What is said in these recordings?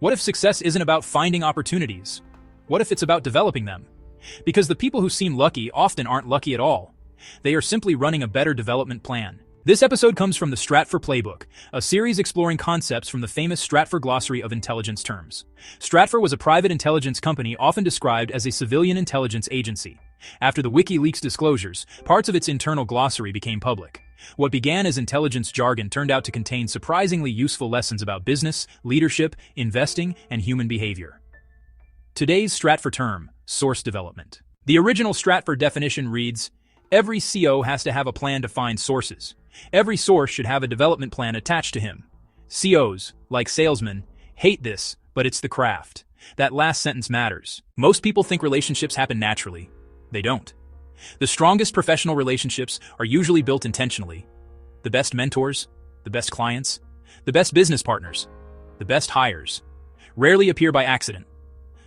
What if success isn't about finding opportunities? What if it's about developing them? Because the people who seem lucky often aren't lucky at all. They are simply running a better development plan. This episode comes from the Stratfor Playbook, a series exploring concepts from the famous Stratfor Glossary of intelligence terms. Stratfor was a private intelligence company often described as a civilian intelligence agency. After the WikiLeaks disclosures, parts of its internal glossary became public. What began as intelligence jargon turned out to contain surprisingly useful lessons about business, leadership, investing, and human behavior. Today's Stratfor term, source development. The original Stratfor definition reads, every CO has to have a plan to find sources. Every source should have a development plan attached to him. COs, like salesmen, hate this, but it's the craft. That last sentence matters. Most people think relationships happen naturally. They don't. The strongest professional relationships are usually built intentionally. The best mentors, the best clients, the best business partners, the best hires, rarely appear by accident.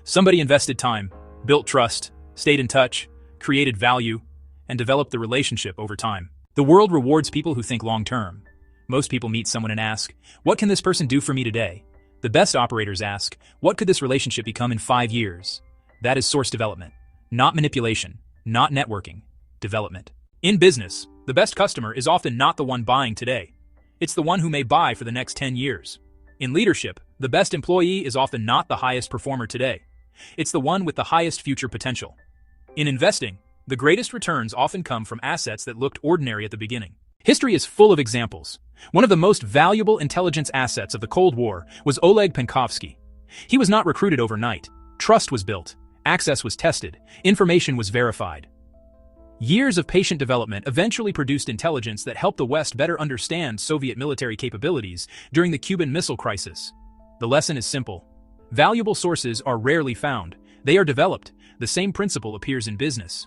Somebody invested time, built trust, stayed in touch, created value, and developed the relationship over time. The world rewards people who think long-term. Most people meet someone and ask, what can this person do for me today? The best operators ask, what could this relationship become in 5 years? That is source development. Not manipulation, not networking, development. In business, the best customer is often not the one buying today. It's the one who may buy for the next 10 years. In leadership, the best employee is often not the highest performer today. It's the one with the highest future potential. In investing, the greatest returns often come from assets that looked ordinary at the beginning. History is full of examples. One of the most valuable intelligence assets of the Cold War was Oleg Penkovsky. He was not recruited overnight. Trust was built, access was tested, information was verified. Years of patient development eventually produced intelligence that helped the West better understand Soviet military capabilities during the Cuban Missile Crisis. The lesson is simple. Valuable sources are rarely found. They are developed. The same principle appears in business.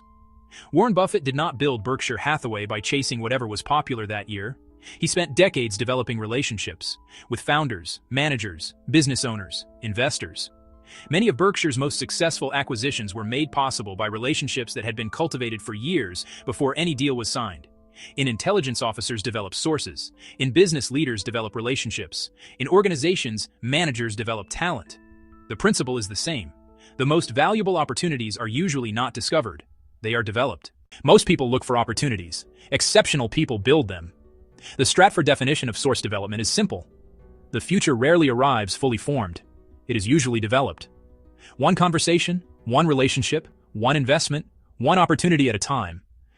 Warren Buffett did not build Berkshire Hathaway by chasing whatever was popular that year. He spent decades developing relationships with founders, managers, business owners, investors. Many of Berkshire's most successful acquisitions were made possible by relationships that had been cultivated for years before any deal was signed. In intelligence, officers develop sources. In business, leaders develop relationships. In organizations, managers develop talent. The principle is the same. The most valuable opportunities are usually not discovered. They are developed. Most people look for opportunities. Exceptional people build them. The Stratfor definition of source development is simple. The future rarely arrives fully formed. It is usually developed. One conversation, one relationship, one investment, one opportunity at a time.